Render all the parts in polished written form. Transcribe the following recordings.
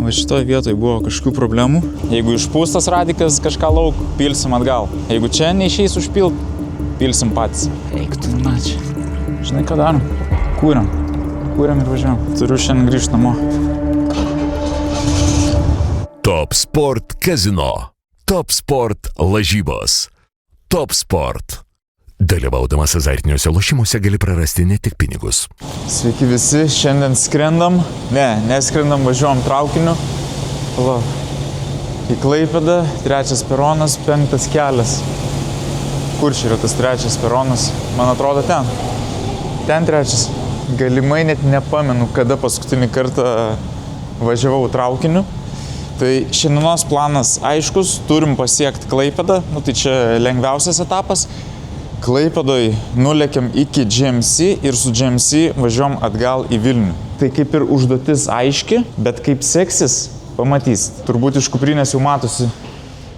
Va šitoje vietoje buvo kažkokių problemų. Jeigu išpūstas radikas kažką lauk, pilsim atgal. Jeigu čia neišeis užpilt, pilsim patys. Eik tu načiai. Žinai ką darom? Kūriam ir važiuojam. Turiu šiandien grįžti namo. Top Sport Casino. Top Sport lažybos. Top Sport. Dalyvaudamas azartiniuose lošimuose gali prarasti ne tik pinigus. Sveiki visi, šiandien skrendam. Neskrendam, važiuojam traukiniu. Į Klaipėdą, 3 peronas, 5 kelias. Kur čia yra tas 3 peronas? Man atrodo ten. Ten 3. Galimai net nepamenu, kada paskutinį kartą važiavau traukiniu. Tai šiandienos planas aiškus, turim pasiekti Klaipėdą, tai čia lengviausias etapas. Klaipėdoj nulėkiam iki GMC ir su GMC važiuojam atgal į Vilnių. Tai kaip ir užduotis aiški, bet kaip seksis, pamatysit. Turbūt iš kuprinės jau matosi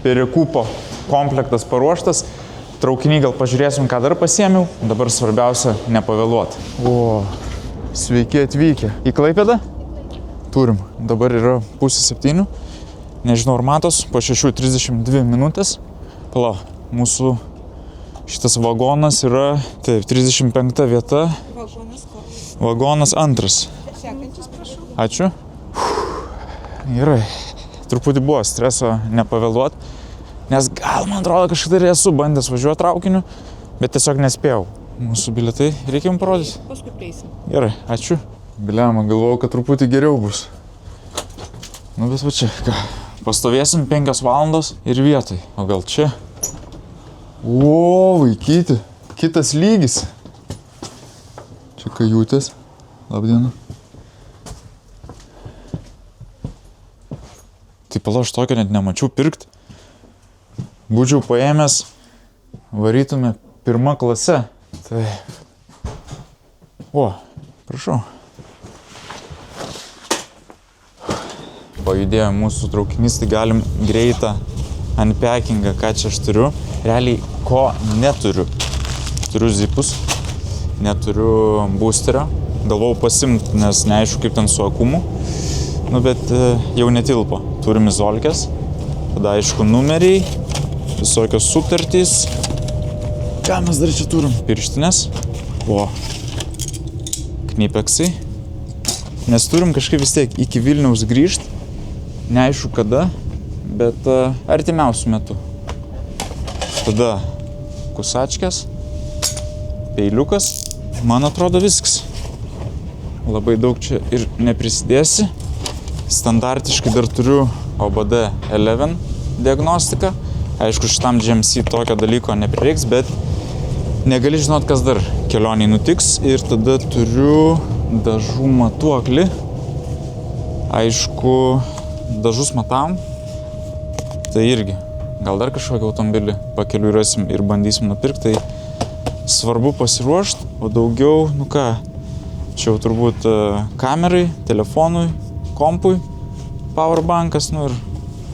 perikupo komplektas paruoštas. Traukinį gal pažiūrėsim, ką dar pasiėmiau. Dabar svarbiausia nepavėluoti. Sveiki atvykę. Į Klaipėdą? Turim. Dabar yra 6:30. Nežinau, ar matos, po 6:32 minutės. Mūsų šitas vagonas yra, 35 vieta. Vagonas 2. Sekantis, prašau. Ačiū. Gerai. Truputį buvo streso nepavėluoti, nes gal, man atrodo, kažkada esu bandęs važiuoti traukiniu, bet tiesiog nespėjau. Mūsų bilietai reikia jums parodyti? Paskui prieisim. Gerai, ačiū. Biliama, galvojau, kad truputį geriau bus. Bet va čia, ką, pastovėsim 5 valandos ir vietoj. O gal čia? Vaikyti, kitas lygis. Čia kajutės. Labdiena. Tai aš tokio net nemačiau pirkti. Būčiau paėmęs, varytume 1 klase. Tai... prašau. Pajudėjo mūsų traukinys, tai galim greitą unpackingą, ką čia aš turiu. Realiai, ko neturiu. Turiu zipus, neturiu boosterio. Galvojau pasimt, nes neaišku, kaip ten su akumu. Bet jau netilpo. Turim izolkės, tada aišku numeriai, visokios sutartys. Ką mes dar čia turim? Pirštinės. Knipeksai. Nes turim kažkaip vis tiek iki Vilniaus grįžti. Neaišku kada, bet artimiausiu metu. Tada kusačkės, peiliukas. Man atrodo viskas. Labai daug čia ir neprisidėsi. Standartiškai dar turiu OBD 11 diagnostiką. Aišku, šitam GMC tokio dalyko neprireiks, bet negali žinot, kas dar kelioniai nutiks. Ir tada turiu dažų matuoklį. Aišku, dažus matam. Tai irgi. Gal dar kažkokį automobilį pakeliui rasim ir bandysim nupirkti. Tai svarbu pasiruošti, o daugiau, čia jau turbūt kamerai, telefonui, kompui, powerbankas, ir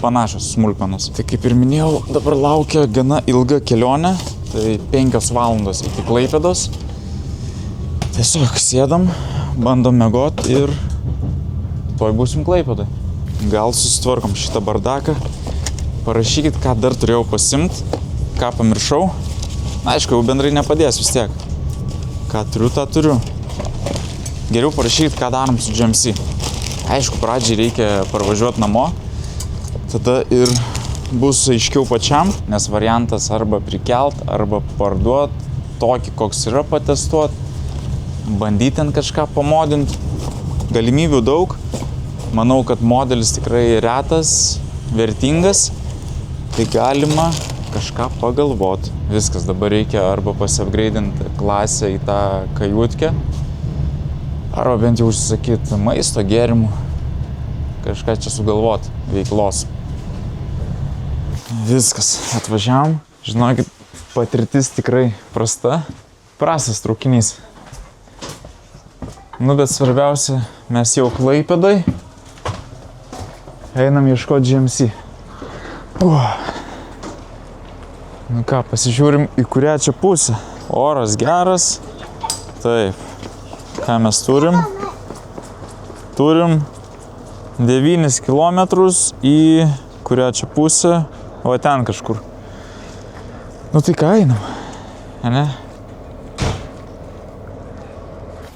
panašios smulkmenos. Tai kaip ir minėjau, dabar laukia gana ilga kelionė, tai 5 valandos iki Klaipėdos. Tiesiog sėdam, bandom miegot ir tuoj būsim Klaipėdoj. Gal susitvarkom šitą bardaką. Parašykit, ką dar turėjau pasimt, ką pamiršau. Aišku, jau bendrai nepadės vis tiek. Ką turiu, tą turiu. Geriau parašykit, ką darom su GMC. Aišku, pradžiai reikia parvažiuoti namo. Tada ir bus aiškiau pačiam, nes variantas arba prikelt, arba parduot tokį, koks yra, patestuot. Bandyti ant kažką pamodint. Galimybių daug. Manau, kad modelis tikrai retas, vertingas. Tai galima kažką pagalvoti. Viskas, dabar reikia arba pasiapgreidinti klasę į tą kajutkę, arba bent jau užsisakyti maisto, gėrimų, kažką čia sugalvoti, veiklos. Viskas, atvažiavom. Žinokit, patirtis tikrai prasta. Prastas traukinys. Bet svarbiausia, mes jau Klaipėdoj. Einam ieškoti GMC. Pasižiūrim, į kurią čia pusę. Oras geras. Taip. Ką mes turim? Turim 9 kilometrus į kurią čia pusę, o ten kažkur. Nu tai ką einam, ne?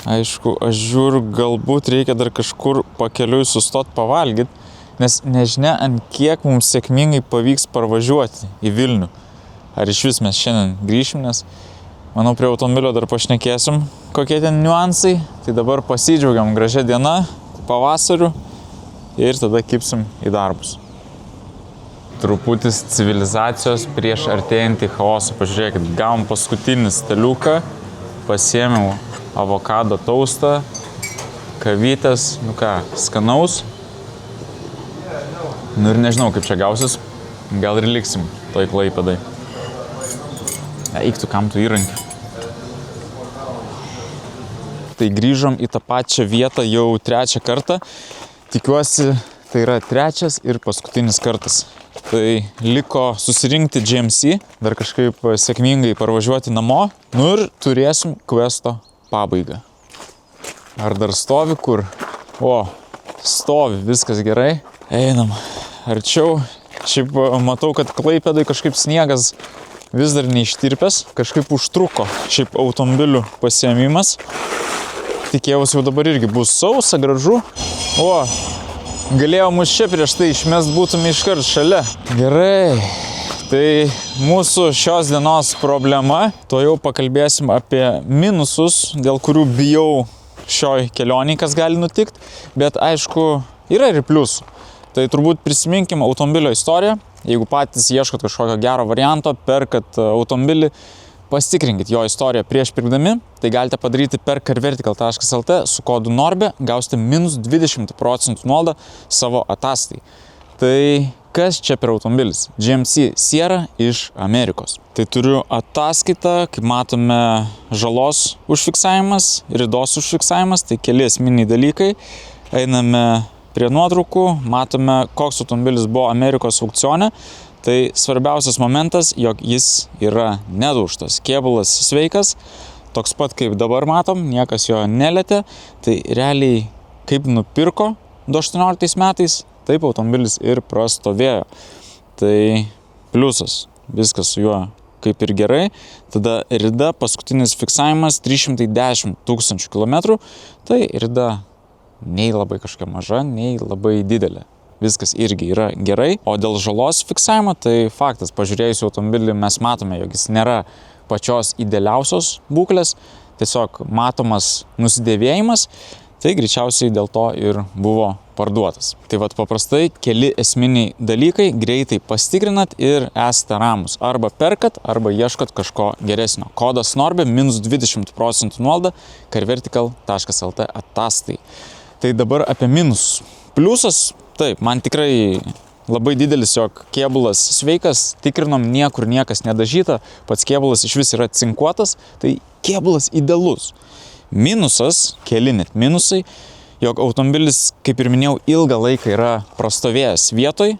Aišku, aš žiūriu, galbūt reikia dar kažkur pakeliui sustot pavalgyt, nes nežinia, ant kiek mums sėkmingai pavyks parvažiuoti į Vilnių. Ar iš vis mes šiandien grįšim, nes manau, prie automobilio dar pašnekėsim, kokie ten niuansai. Tai dabar pasidžiaugiam gražia diena, pavasariu ir tada kipsim į darbus. Truputis civilizacijos prieš artėjantį chaosą. Pažiūrėkit, gavom paskutinį staliuką, pasiėmiau avokado taustą, kavytės, nu ką, skanaus. Nu ir nežinau, kaip čia gausis, gal ir liksim toj Klaipėdai. Eik tu, kam tu įrankį. Tai grįžom į tą pačią vietą jau 3 kartą. Tikiuosi, tai yra 3 ir paskutinis kartas. Tai liko susirinkti GMC, dar kažkaip sėkmingai parvažiuoti namo. Nu ir turėsim questo pabaigą. Ar dar stovi kur? O, stovi, viskas gerai. Einam arčiau. Šiaip matau, kad Klaipėdai kažkaip sniegas vis dar neištirpęs. Kažkaip užtruko šiaip automobilių pasiėmimas. Tikėjausi jau dabar irgi bus sausa, gražu. O, galėjo mus čia prieš tai išmest, būtume iškart šalia. Gerai. Tai mūsų šios dienos problema, to jau pakalbėsim apie minusus, dėl kurių bijau šioj kelionėj, kas gali nutikti, bet aišku, yra ir pliusų. Tai turbūt prisiminkim automobilio istoriją, jeigu patys ieškot kažkokio gero varianto, perkat automobilį, pasitikrinkit jo istoriją prieš pirkdami, tai galite padaryti per carvertical.lt su kodu NORBE, gausite minus 20% nuolaidą savo ataskaitai. Tai kas čia per automobilis? GMC Sierra iš Amerikos. Tai turiu ataskaitą, kaip matome, žalos užfiksavimas, ridos užfiksavimas, tai keli esminiai dalykai. Einame prie nuotraukų, matome, koks automobilis buvo Amerikos aukcione. Tai svarbiausias momentas, jog jis yra nedaužtas. Kėbulas sveikas, toks pat kaip dabar matom, niekas jo nelietė. Tai realiai kaip nupirko 2018 metais, taip automobilis ir prastovėjo. Tai pliusas, viskas su juo kaip ir gerai. Tada rida, paskutinis fiksavimas 310 000 kilometrų. Tai rida nei labai kažkokia maža, nei labai didelė. Viskas irgi yra gerai. O dėl žalos fiksavimo, tai faktas, pažiūrėjus automobilį mes matome, jog jis nėra pačios idealiausios būklės, tiesiog matomas nusidėvėjimas, tai greičiausiai dėl to ir buvo parduotas. Tai vat paprastai keli esminiai dalykai, greitai pastikrinat ir esate ramus. Arba perkat, arba ieškot kažko geresnio. Kodas NORBE minus 20% nuolaidą carvertical.lt ataskaitai. Tai dabar apie minusus. Pliusas, taip, man tikrai labai didelis, jog kėbulas sveikas, tikrinom, niekur niekas nedažyta, pats kėbulas iš vis yra cinkuotas, tai kėbulas idealus. Minusas, keli net minusai, jog automobilis, kaip ir minėjau, ilgą laiką yra prastovėjęs vietoj,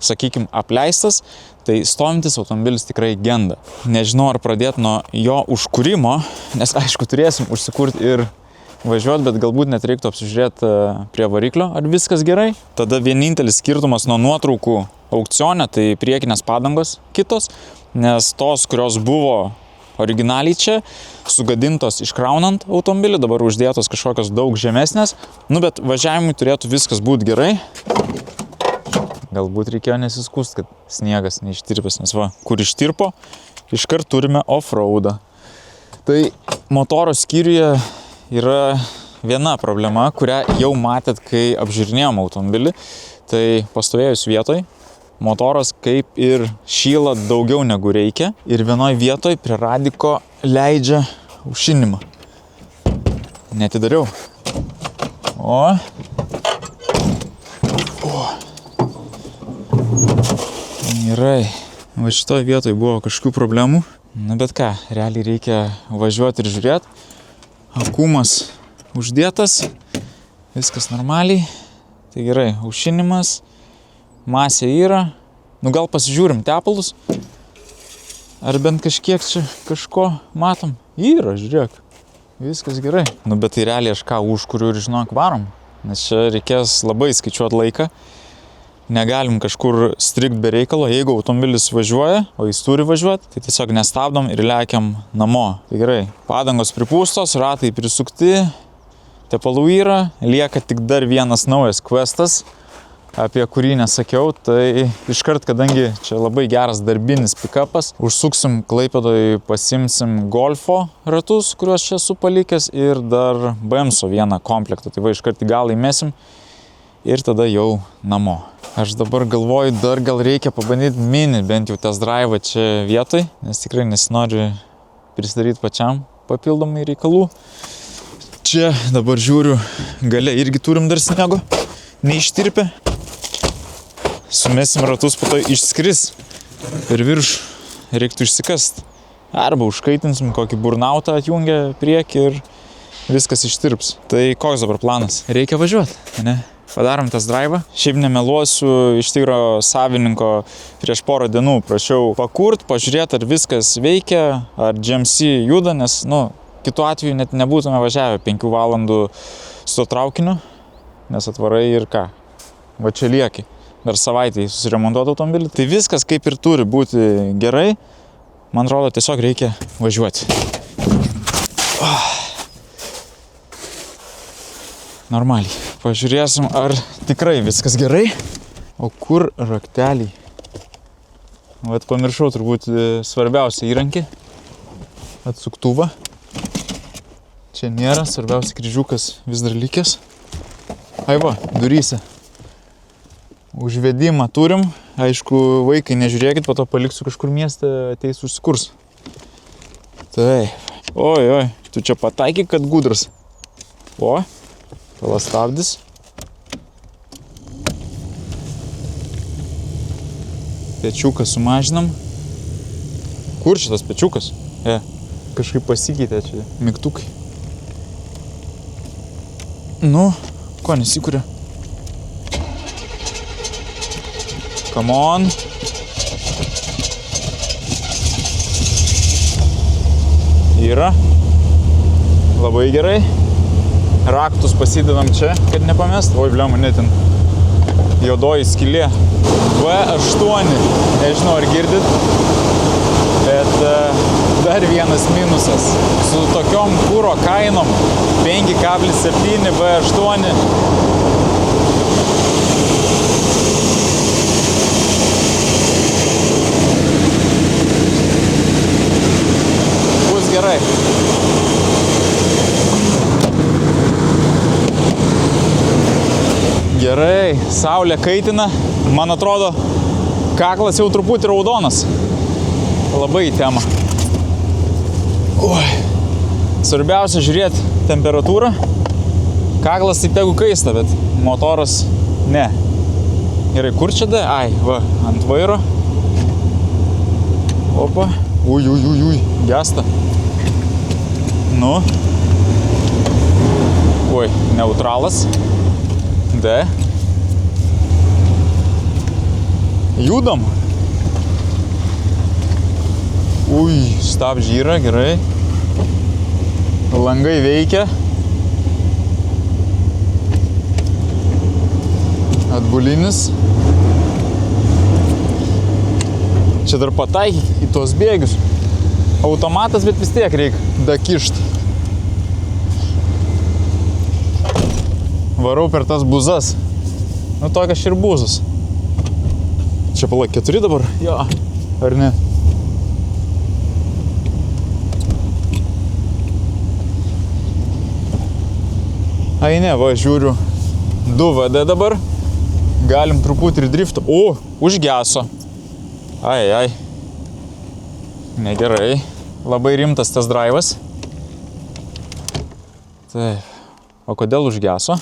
sakykim, apleistas, tai stovintis automobilis tikrai genda. Nežinau, ar pradėti nuo jo užkūrimo, nes aišku, turėsim užsikurti ir važiuoti, bet galbūt net reiktų apsižiūrėti prie variklio, ar viskas gerai. Tada vienintelis skirtumas nuo nuotraukų aukcione, tai priekinės padangos kitos, nes tos, kurios buvo originaliai čia, sugadintos iškraunant automobilį, dabar uždėtos kažkokios daug žemesnės, nu bet važiavimui turėtų viskas būti gerai. Galbūt reikėjo nesiskust, kad sniegas neištirpęs, nes va, kur ištirpo, iškart turime off-roadą. Tai motoro skyriuje yra viena problema, kurią jau matėt, kai apžiūrinėjom automobilį. Tai pastovėjus vietoj, motoras kaip ir šyla daugiau negu reikia ir vienoj vietoj prie radiko leidžia aušinimą. Netidariau. Gerai. Va šitoj vietoj buvo kažkokių problemų. Na bet ką, realiai reikia važiuoti ir žiūrėti. Akumas uždėtas, viskas normaliai. Tai gerai, aušinimas, masė yra. Nu gal pasižiūrim tepalus. Ar bent kažkiek čia kažko matom? Yra, žiūrėk. Viskas gerai. Nu bet tai realiai aš ką užkuriu ir žinok varom. nes čia reikės labai skaičiuoti laiką. Negalim kažkur strikt be reikalo, jeigu automobilis važiuoja, o jis turi važiuoti, tai tiesiog nestabdom ir lekiam namo. Tai gerai, padangos pripūstos, ratai prisukti, tepalų yra, lieka tik dar vienas naujas questas, apie kurį nesakiau, tai iškart, kadangi čia labai geras darbinis pikapas, užsuksim Klaipėdoj, pasimsim Golfo ratus, kuriuos čia esu palikęs, ir dar BMSo vieną komplektą, tai va iškart į galą įmesim ir tada jau namo. Aš dabar galvoju, dar gal reikia pabandyti mini, bent jau test drive čia vietoj, nes tikrai nesinori prisidaryti pačiam papildomai reikalų. Čia dabar žiūriu, gale irgi turim dar sniego, neištirpę. Sumesim ratus, po to išskris per viršų, reiktų išsikast. Arba užkaitinsim kokį burnautą atjungę priekį ir viskas ištirps. Tai koks dabar planas? Reikia važiuoti, ne? Padarom test drive. Šiaip nemeluosiu, iš tikro savininko prieš porą dienų prašiau pakurt, pažiūrėti, ar viskas veikia, ar GMC juda, nes, kitu atveju net nebūtume važiavę 5 valandų su to traukiniu, nes atvarai ir ką. Va čia lieki. Dar savaitę susiremontuoti automobilį. Tai viskas kaip ir turi būti gerai. Man atrodo, tiesiog reikia važiuoti. Normaliai. Pažiūrėsim, ar tikrai viskas gerai. O kur rakteliai? Vat pamiršau turbūt svarbiausią įrankį. Atsuktuvą. Čia nėra, svarbiausia kryžiukas vis dar likęs. Ai va, duryse. Užvedimą turim. Aišku, vaikai nežiūrėkit, po to paliksiu kažkur mieste, ateis užsikurs. Taip. Oi, tu čia pataikyk, kad gudras. O, palastabdis. Pečiuką sumažinam. Kur šitas pečiukas? Kažkaip pasikeitė čia mygtukai. Ko nesikuria? Come on. Yra. Labai gerai. Raktus pasidedam čia, kad nepamest. Oi, bliama, net ten juodoji skylė. V8. Nežinau, ar girdit. Bet dar vienas minusas. Su tokiom kuro kainom 5,7 V8. Gerai. Gerai, saulė kaitina. Man atrodo, kaklas jau truputį raudonas. Labai į temą. Svarbiausia žiūrėti temperatūrą. Kaklas tai tegu kaista, bet motoras ne. Gerai, kur čia da? Ai, va, ant vairo. Opa. Ui, gesta. Oi, neutralas. D. Judam. Ui, stabdžiai yra, gerai. Langai veikia. Atbulinis. Čia dar pataikyk į tos bėgius. Automatas, bet vis tiek reikia dakišt. Varau per tas buzas. Tokias ir buzas. Čia palaik 4 dabar? Jo. Ar ne? Ai ne, va, žiūriu. 2 VD dabar. Galim truputį ir driftą. Užgeso. Ai. Negerai. Labai rimtas tas drive'as. Taip. O kodėl užgeso?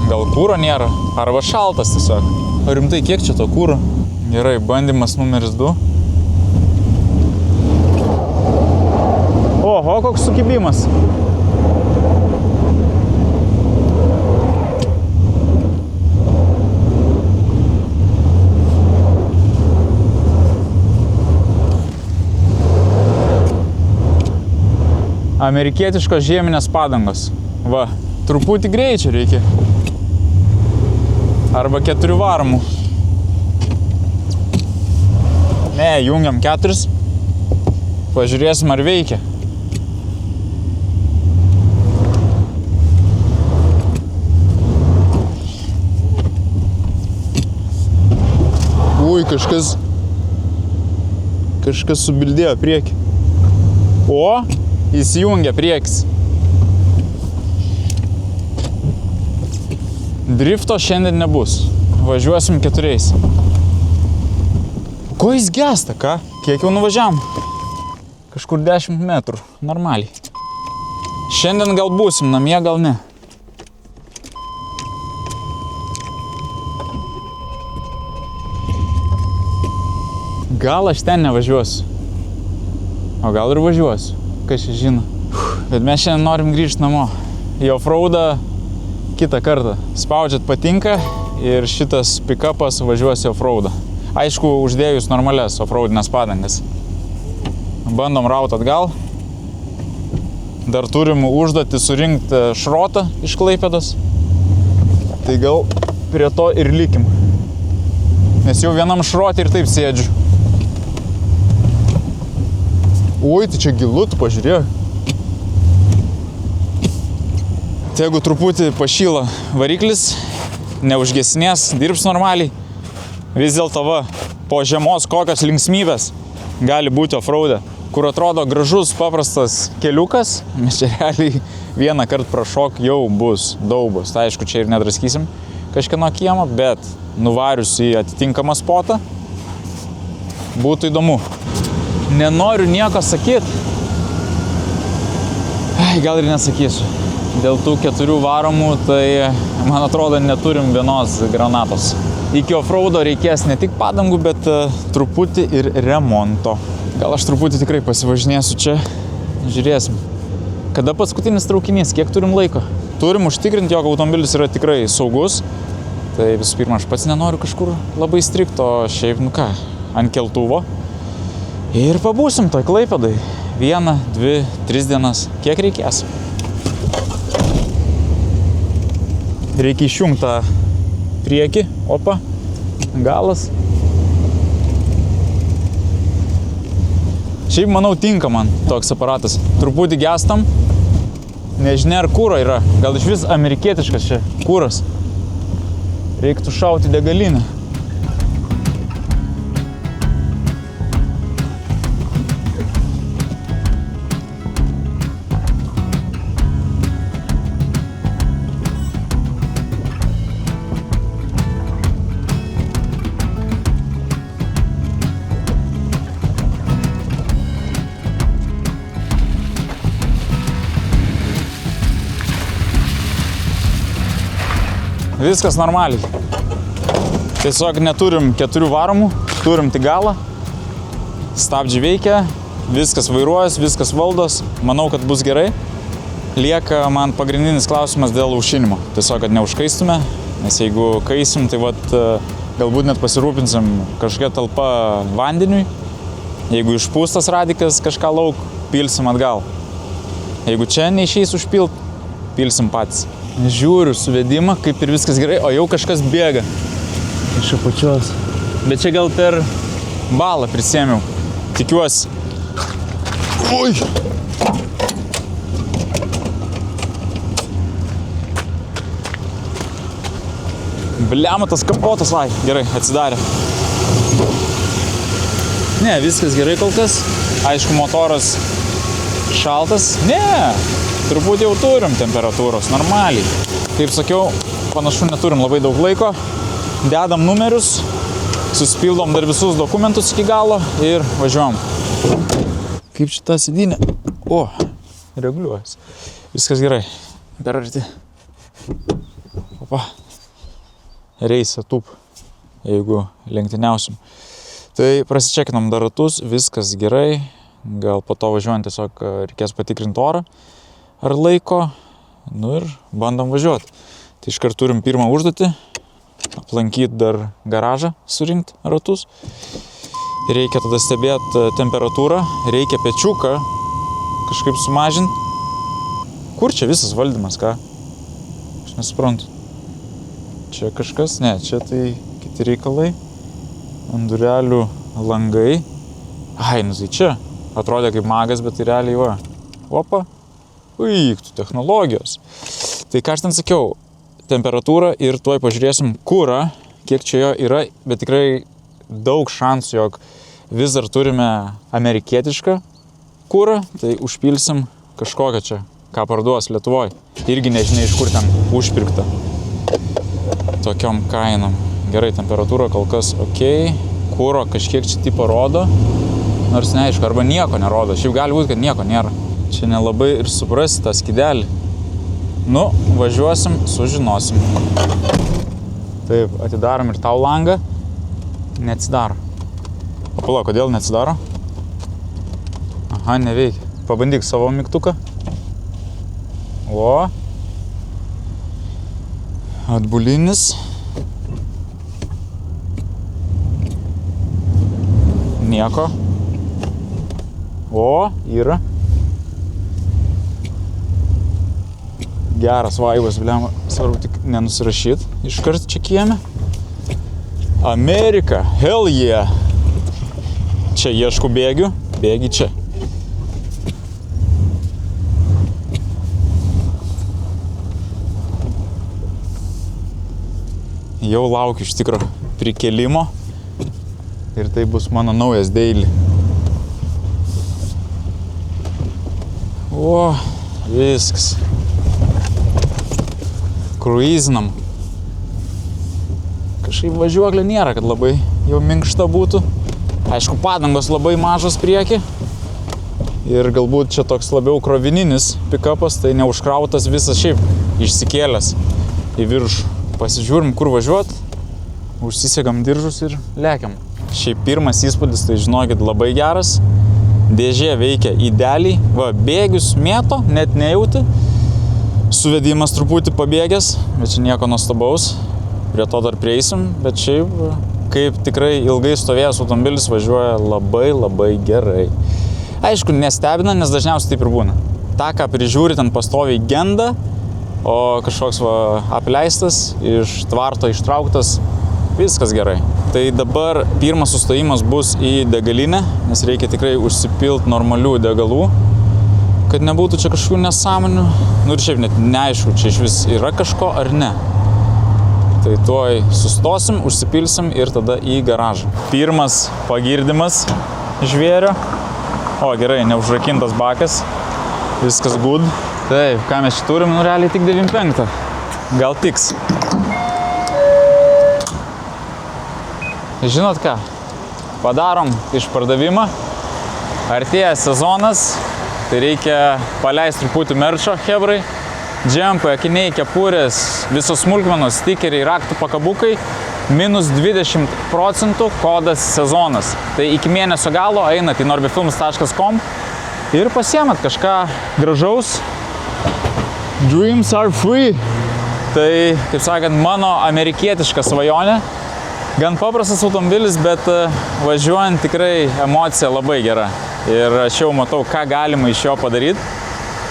Gal kūro nėra? Arba šaltas tiesiog? O rimtai, kiek čia to kūro? Gerai, bandymas numeris 2. Oho, koks sukibimas. Amerikietiškos žieminės padangos. Va, truputį greičio reikia. Arba 4 varomų. Ne, jungiam 4. Pažiūrėsim, ar veikia. Ui, kažkas subildėjo priekį. O, įsijungia priekis. Drifto šiandien nebus. Važiuosim 4. Ko jis gesta, ką? Kiek jau nuvažiavam? Kažkur 10 metrų. Normaliai. Šiandien gal būsim, namie gal ne. Gal aš ten nevažiuosiu. O gal ir važiuosiu. Kas čia žino. Bet mes šiandien norim grįžti namo. Į offroadą kitą kartą. Spaudžiat patinka ir šitas pick-upas važiuos į offroadą. Aišku, uždėjus normalias offroadinės padangas. Bandom raut atgal. Dar turim užduotį surinkti šrotą iš Klaipėdos. Tai gal prie to ir likim. Nes jau vienam šrotį ir taip sėdžiu. Oi, tai čia gilu, tu pažiūrėk. Tai jeigu truputį pašyla variklis, neužgesinės, dirbs normaliai, vis dėlto va, po žiemos kokios linksmybės gali būti offroad'e, kur atrodo gražus, paprastas keliukas, mes čia realiai vieną kartą prašok jau bus daubos. Tai aišku, čia ir nedraskysim kažkieno kiemą, bet nuvarius į atitinkamą spotą būtų įdomu. Nenoriu nieko sakyti. Gal ir nesakysiu. Dėl tų 4 varomų, tai man atrodo neturim vienos granatos. Iki offroado reikės ne tik padangų, bet truputį ir remonto. Gal aš truputį tikrai pasivažinėsiu čia. Žiūrėsim. Kada paskutinis traukinys? Kiek turim laiko? Turim užtikrinti, jog automobilis yra tikrai saugus. Tai visų pirma, aš pats nenoriu kažkur labai strikt, o šiaip, nu ką, ant keltuvo. Ir pabūsim toj Klaipėdai. 1, 2, 3 dienas. Kiek reikės? Reikia išjungti tą priekį. Opa. Galas. Šiaip, manau, tinka man toks aparatas. Truputį gestam. Nežinia, ar kūro yra. Gal iš vis amerikietiškas čia kūras. Reiktų šauti degalinę. Viskas normaliai. Tiesiog neturim 4 varomų, turim tik galą. Stabdžiai veikia, viskas vairuojas, viskas valdos. Manau, kad bus gerai. Lieka man pagrindinis klausimas dėl aušinimo. Tiesiog, kad neužkaistume, nes jeigu kaisim, tai galbūt net pasirūpinsim kažkokia talpa vandeniui. Jeigu išpūstas radikas kažką lauk, pilsim atgal. Jeigu čia neišeis užpilt, pilsim patys. Žiūriu suvedimą, kaip ir viskas gerai, o jau kažkas bėga iš apačios. Bet čia gal per balą prisėmiau. Tikiuosi. Oi! Bliama, tas kapotas, vai. Gerai, atsidarė. Ne, viskas gerai kol kas. Aišku, motoras šaltas. Ne! Turbūt jau turim temperatūros, normaliai. Kaip sakiau, panašu neturim labai daug laiko. Dedam numerius, susipildom dar visus dokumentus iki galo ir važiuojam. Kaip šita sėdynė? O, reguliuojas. Viskas gerai. Per arti. Opa. Reisą tūp, jeigu lenktyniausim. Tai prasičekinam dar ratus, viskas gerai. Gal po to važiuojant tiesiog reikės patikrinti orą. Ar laiko, nu ir bandom važiuoti. Tai iškart turim pirmą užduotį, aplankyti dar garažą, surinkti ratus. Reikia tada stebėti temperatūrą, reikia pečiuką kažkaip sumažinti, Kur čia visas valdymas, ką? Aš nesuprantu. Čia kažkas, ne, čia tai kiti reikalai. Ant durelių langai. Ai, nu tai čia. Atrodė kaip magas, bet tai realiai va. Opa. Uiktų technologijos. Tai ką aš ten sakiau, temperatūra ir tuoj pažiūrėsim kurą, kiek čia jo yra, bet tikrai daug šansų, jog vis dar turime amerikietišką kurą, tai užpilsim kažkokią čia, ką parduos Lietuvoj. Irgi nežinai, iš kur ten užpirkta. Tokiom kainom. Gerai, temperatūra kol kas ok, kuro kažkiek čia tipo rodo, nors neaišku, arba nieko nerodo, šiaip gali būti, kad nieko nėra. Čia nelabai ir suprasi tą skydelį. Nu, važiuosim, sužinosim. Taip, atidarom ir tau langą. Neatsidaro. O palauk, kodėl neatsidaro? Aha, neveikia. Pabandyk savo mygtuką. O. Atbulinis. Nieko. O, yra. Geras vaibas, blema. Svarbu tik nenusirašyt. Iškart čia kieme. Amerika, hell yeah. Čia ieškau bėgių. Bėgi čia. Jau laukiu iš tikro prikėlimo. Ir tai bus mano naujas daily. O, viskas. Kruizinam. Kažkaip važiuoklė nėra, kad labai jau minkšta būtų. Aišku, padangos labai mažos prieki. Ir galbūt čia toks labiau krovininis pikapas, tai neužkrautas visas šiaip išsikėlęs į viršų. Pasižiūrim, kur važiuot, užsisegam diržus ir lekiam. Šiaip pirmas įspūdis, tai žinokit, labai geras. Dėžė veikia idealiai. Va, bėgius mėto, net nejauti. Suvedimas truputį pabėgęs, bet čia nieko nuostabaus. Prie to dar prieisim, bet šiaip, kaip tikrai ilgai stovėjęs automobilis važiuoja labai gerai. Aišku, nestebina, nes dažniausiai taip ir būna. Ta, ką prižiūri, ten pastoviai genda, o kažkoks va, apleistas, iš tvarto ištrauktas, viskas gerai. Tai dabar pirmas sustojimas bus į degalinę, nes reikia tikrai užsipilt normalių degalų, kad nebūtų čia kažkokių nesąmonių. Nu ir šiaip net neaišku, čia iš vis yra kažko ar ne. Tai tuoj sustosim, užsipilsim ir tada į garažą. Pirmas pagirdimas žvėrio. O, gerai, neužrakintas bakas. Viskas good. Taip, ką mes čia turim, nu realiai tik 95. Gal tiks. Žinot ką? Padarom išpardavimą. Artėja sezonas. Tai reikia paleisti truputį merčo, hebrai. Džempai, akiniai, kepurės, visos smulkmenos, stikeriai, raktų pakabukai. Minus 20% kodas sezonas. Tai iki mėnesio galo einat į norbifilms.com ir pasiemat kažką gražaus. Dreams are free. Tai, kaip sakant, mano amerikietiška svajonė. Gan paprastas automobilis, bet važiuojant tikrai emocija labai gera. Ir aš jau matau, ką galima iš jo padaryti.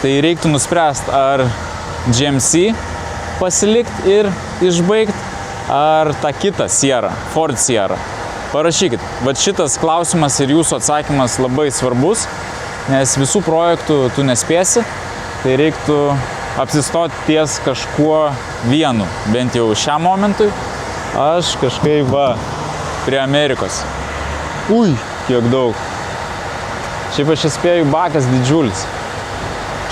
Tai reiktų nuspręsti, ar GMC pasilikti ir išbaigti, ar tą kitą Sierra, Ford Sierra. Parašykit, bet šitas klausimas ir jūsų atsakymas labai svarbus, nes visų projektų tu nespėsi, tai reiktų apsistoti ties kažkuo vienu, bent jau šiam momentui. Aš kažkaip va, prie Amerikos. Ui, kiek daug. Šiaip aš spėju, bakas didžiulis.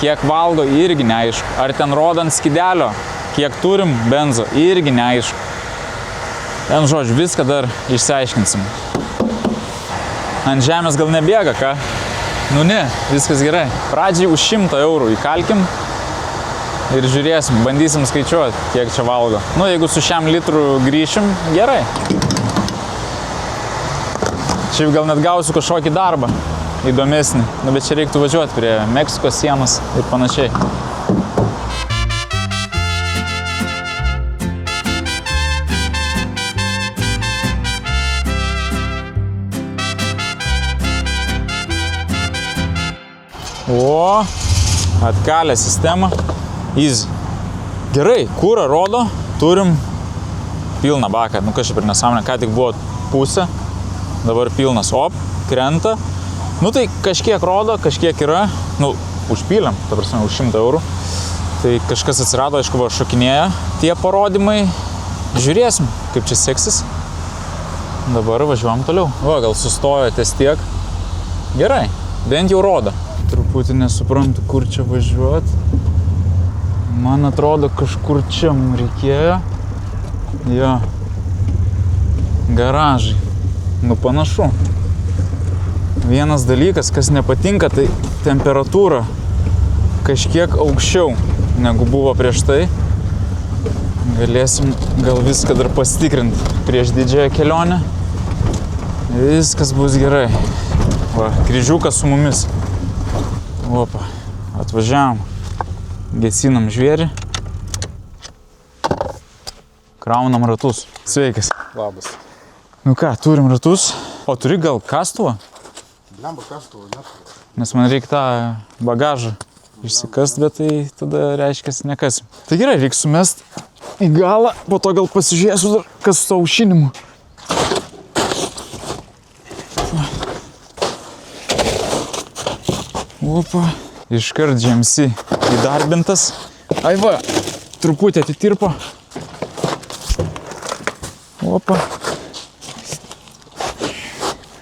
Kiek valgo, irgi neaišku. Ar ten rodant skydelio, kiek turim benzo, irgi neaišku. Ten žodžiu, viską dar išsiaiškinsim. Ant žemės gal nebėga, ką? Nu ne, viskas gerai. Pradžiai už 100 eurų įkalkim ir žiūrėsim, bandysim skaičiuoti, kiek čia valgo. Nu, jeigu su šiam litru grįšim, gerai. Šiaip gal net gausiu kažkokį darbą įdomesnį. Nu, bet čia reiktų važiuoti prie Meksikos sienos ir panašiai. O, atkalę sistemą. Easy. Gerai, kurą rodo, turim pilną baką. Nu kažkaip ir nesąmonė, ką tik buvo pusė, dabar pilnas. Op, krenta. Nu tai kažkiek rodo, kažkiek yra. Nu, užpylėm, ta prasme, už 100 eurų. Tai kažkas atsirado, aišku, va, šokinėja tie parodymai. Žiūrėsim, kaip čia seksis. Dabar važiuojam toliau. Va, gal sustojo ties tiek. Gerai, bent jau rodo. Truputį nesuprantu, kur čia važiuot. Man atrodo, kažkur čia mums reikėjo. Jo. Garažai. Nu, panašu. Vienas dalykas, kas nepatinka, tai temperatūra kažkiek aukščiau negu buvo prieš tai. Galėsim gal viską dar pasitikrinti prieš didžiąją kelionę. Viskas bus gerai. Va, kryžiukas su mumis. Opa, atvažiavam. Gesinam žvėrį. Kraunam ratus. Sveikas. Labas. Nu ką, turim ratus. O turi gal kastuvą? Blemba kastuvą neturiu. Nes man reikia tą bagažą išsikast, bet tai tada reiškia nekasim. Tai gerai, reikia sumest į galą, po to gal pasižiūrėsiu dar, kas su to aušinimu. Opa, iškart GMC įdarbintas. Ai va, truputį atitirpo. Opa.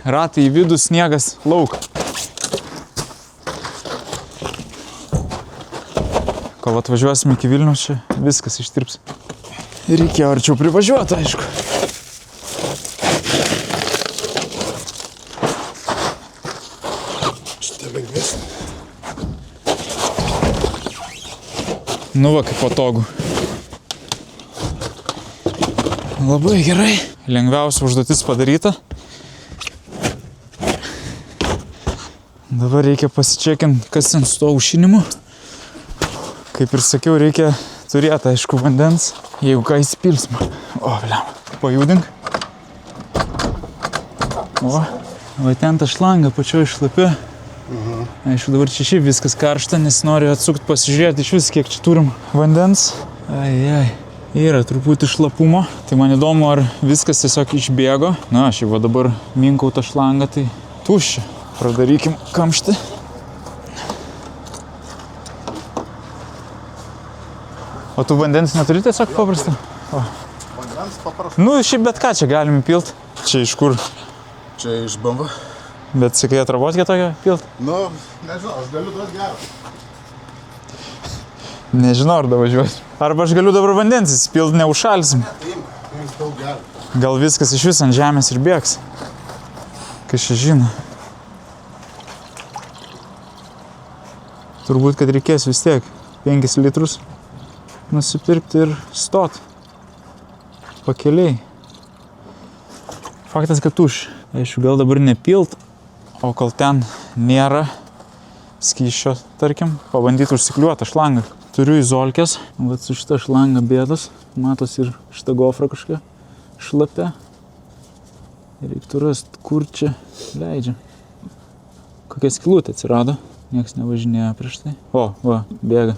Ratai į vidų, sniegas, lauk. Kol atvažiuosim iki Vilniaus, čia viskas ištirps. Reikėjo arčiau privažiuoti, aišku. Šitie lengvesnė. Nu va, kaip patogu. Labai gerai. Lengviausia užduotis padaryta. Dabar reikia pasičekinti, kas ten su to aušinimu. Kaip ir sakiau, reikia turėti, aišku, vandens, jeigu ką įsipilsim. O, bliam, pajudink. O, va ten ta šlanga pačioj šlapė. Aišku, dabar čia šiaip viskas karšta, nes noriu atsukti, pasižiūrėti iš vis, kiek čia turim vandens. Ai, yra truputį šlapumo. Tai man įdomu, ar viskas tiesiog išbėgo. Na, aš jau dabar minkau tą šlangą, tai tuščia. Pradarykim kamštį. O tu vandens neturi tiesiog paprastą? O. Vandens paprastai. Nu, šiaip bet ką čia galim pilt. Čia iš kur? Čia iš BMW. Bet sakai, atrabotkę tokią pilt? Nu, nežinau, aš galiu duoti gerą. Nežinau, ar davažiuosiu. Arba aš galiu dabar vandens įsipilt, neužšalsim. Tai imk daug gerą. Gal viskas iš vis ant žemės ir bėgs. Kas čia žino. Turbūt, kad reikės vis tiek 5 litrus nusipirkti ir stot. Pakeliai. Faktas, kad tuščia. Aišku, gal dabar nepilt, o kol ten nėra skysčio, tarkim, pabandyti užsikliuoti šlangą. Turiu izolkės, vat su šita šlanga bėdos, matos ir šita gofra kažkokia šlapia. Reiktų rasti, kur čia leidžia. Kokia skylutė atsirado, nieks nevažinėjo prieš tai. O, va, bėga.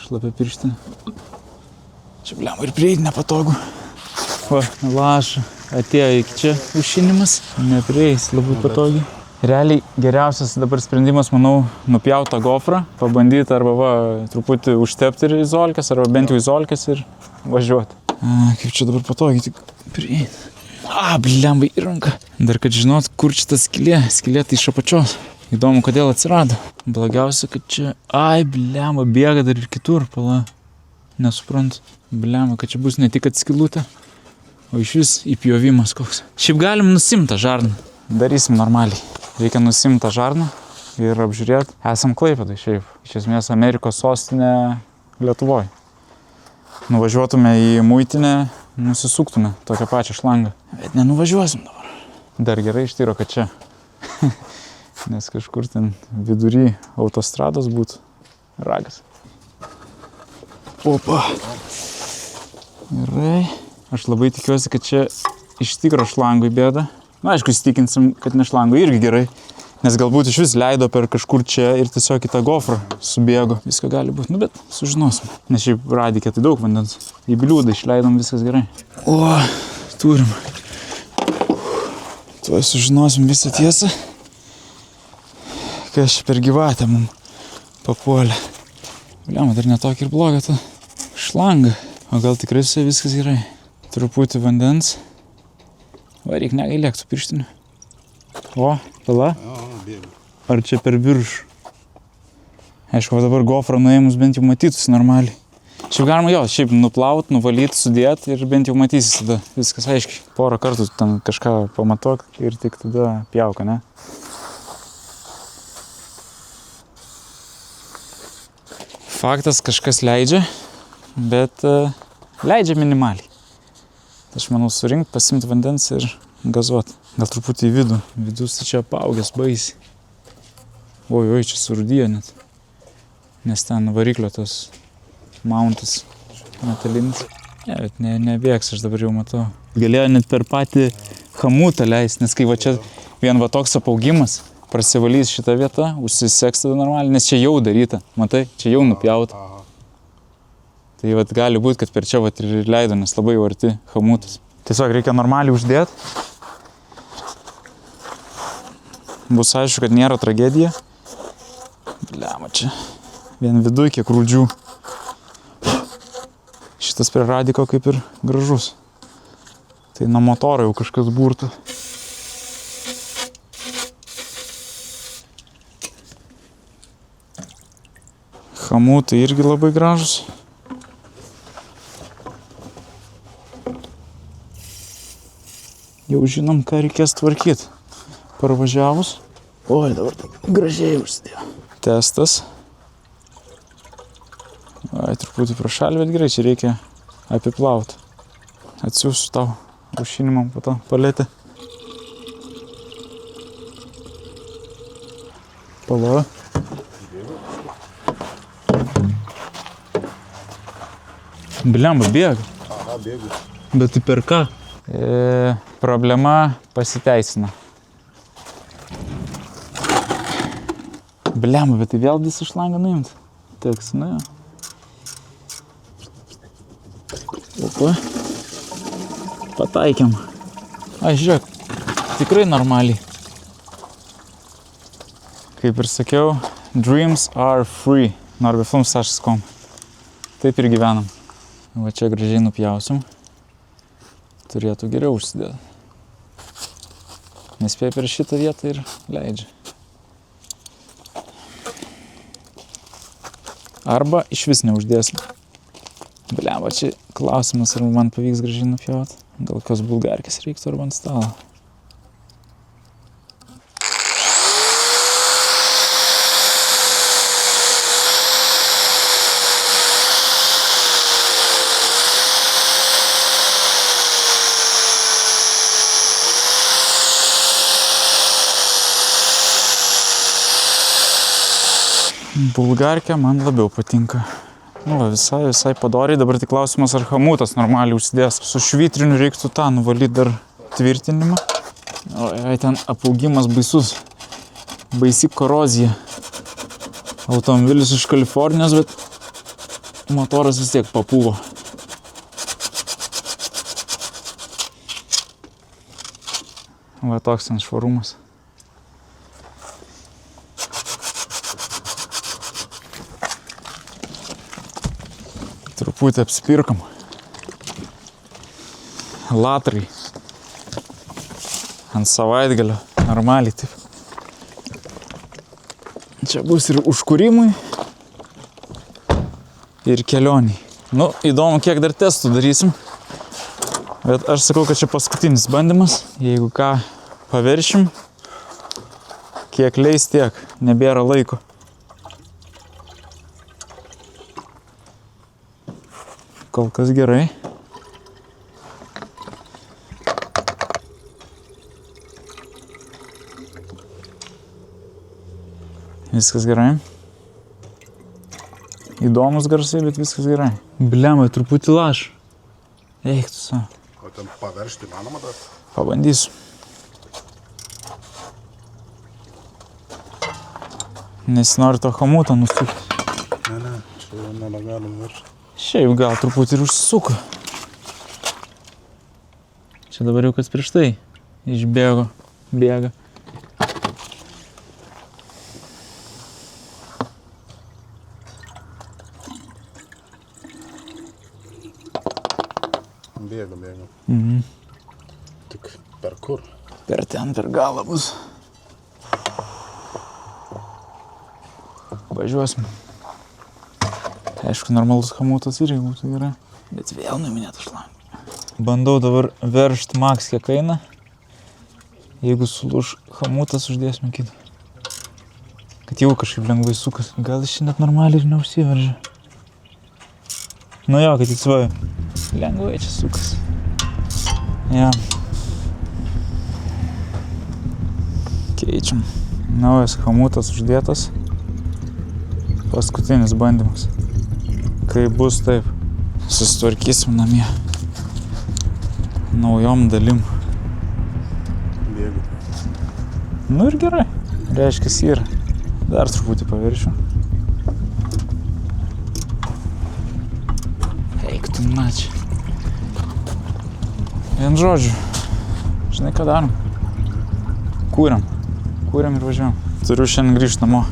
Šlapia pirštinė. Čia bliam ir prieiti nepatogu. Va, laša. Atėjo iki čia užšinimas, neprieis labai patogiai. Realiai geriausias dabar sprendimas, manau, nupjauti tą gofrą, pabandyti arba va, truputį užtepti ir izolkės, arba bent jau izolkės ir važiuoti. Kaip čia dabar patogiai tik prieiti. Blemba į ranką. Dar kad žinot, kur čia ta skylė tai iš apačios. Įdomu, kodėl atsirado. Blogiausia, kad čia, blemba, bėga dar ir kitur, pala. Nesuprantu. Blemba, kad čia bus ne tik atskylutė, o iš vis įpjovimas koks. Šiaip galim nusimti tą žarną. Darysim normaliai. Reikia nusimti tą žarną ir apžiūrėti. Esam Klaipėdoj šiaip. Iš esmės Amerikos sostinė Lietuvoje. Nuvažiuotume į muitinę, nusisuktume tokią pačią šlangą. Bet nenuvažiuosim dabar. Dar gerai ištyro, kad čia. Nes kažkur ten vidury autostrados būtų ragas. Opa. Gerai. Aš labai tikiuosi, kad čia iš tikro šlangui bėda. Na, aišku, įsitikinsim, kad ne šlangui irgi gerai. Nes galbūt iš vis leido per kažkur čia ir tiesiog į tą gofrą subėgo. Visko gali būti, nu bet sužinosim. Nes šiaip radikė tai daug vandens. Į bliūdą išleidom, viskas gerai. O, turim. Tuoj sužinosim visą tiesą. Kas čia per gyvatę mum papuolė. Bliama, dar netokį ir blogą tą šlangą. O gal tikrai su viskas gerai. Truputį vandens. Va, reik negailėk tų pirštinių. O, pila? Ar čia per viršų? Aišku, dabar gofrą nuėmus bent jau matytųsi normaliai. Šiaip galima jo, šiaip nuplaut, nuvalyti, sudėti ir bent jau matysis tada. Viskas aiškiai. Porą kartų ten kažką pamatuok ir tik tada pjauka, ne? Faktas, kažkas leidžia, bet leidžia minimaliai. Aš manau surinkt, pasimti vandens ir gazuot. Gal truputį į vidų. Vidus čia apaugęs baisiai. Oi, čia surūdijo net. Nes ten variklio tas mountas metalinis. Ne, bet nebėgs, aš dabar jau matau. Galėjo net per patį chamutą leisti, nes kai va čia vien va toks apaugimas, prasivalys šitą vietą, užsiseks tada normaliai, nes čia jau daryta. Matai, čia jau nupjauta. Tai vat gali būti, kad per čia vat ir leido, nes labai jau arti chamutas. Tiesiog reikia normaliai uždėti. Bus aišku, kad nėra tragedija. Bliama čia. Vien viduj kiek rūdžių. Šitas prie radiko kaip ir gražus. Tai nuo motoro jau kažkas burta. Chamutai irgi labai gražus. Jau žinom, ką reikės tvarkyti. Parvažiavus. Oi, dabar gražiai užsidėjo. Testas. Ai, truputį pro šalį, bet gerai, čia reikia apiplauti. Atsiųsiu tau aušinimam po to paletę. Pala. Blemba, bėga. Aha, bėgu. Bet tai per ką? Problema pasiteisina. Blemba, bet tai vėl visą šlangą nuimt. Teks, nu jo. Opa. Pataikėm. Ai, žiūrėk, tikrai normaliai. Kaip ir sakiau, dreams are free. Norbefilms.com. Taip ir gyvenam. Va čia gražiai nupjausim. Turėtų geriau užsidėti. Nespėja per šitą vietą ir leidžia. Arba iš vis neuždėsim. Bliamba, čia klausimas, ar man pavyks gražiai nupjauti. Gal kokios bulgarkės reiktų arba ant stalo. Bulgarkė man labiau patinka. Nu, va, visai padoriai. Dabar tik klausimas, ar chamutas normaliai užsidės. Su švitriniu reiktų tą nuvalyti dar tvirtinimą. Oi, ten apaugimas baisus. Baisi korozija. Automobilis iš Kalifornijos, bet motoras vis tiek papūvo. Va, toks ten švarumas. Truputį apsipirkam. Latrai. Ant savaitgalio. Normaliai taip. Čia bus ir užkūrimui. Ir kelioniai. Nu, įdomu, kiek dar testų darysim. Bet aš sakau, kad čia paskutinis bandymas. Jeigu ką paveršim, kiek leis tiek. Nebėra laiko. Kol kas gerai. Viskas gerai. Įdomus garsai, bet viskas gerai. Blemai, truputį laš. Eik tu savo. O ten paveršti manoma dar? Pabandysiu. Nesinori to chamuto nusukti. Ne, čia jau nebegalim virš. Šiaip gal truputį ir užsisuko. Čia dabar jau kas prieš tai išbėga. Bėga. Bėga. Mhm. Tik per kur? Per ten, per galą bus. Važiuosim. Aišku, normalus chamutas irgi būtų gerai. Bet vėl numinėt šlangą. Bandau dabar veržti maks kiek eina. Jeigu sulūž chamutas, uždėsime kitą. Kad jau kažkaip lengvai sukas. Gal iš net normaliai ir neužsiveržia. Nu jo, kad įsivažiuoju. Lengvai čia sukas. Ja. Keičiam. Naujas chamutas uždėtas. Paskutinis bandymas. Kai bus taip, susitvarkysim namie. Naujom dalim. Bėga. Nu ir gerai. Reiškias yra. Dar truputį paviršiu. Eik tu načiai. Vien žodžiu. Žinai ką darom? Kūriam ir važiuojam. Turiu šiandien grįžti namo.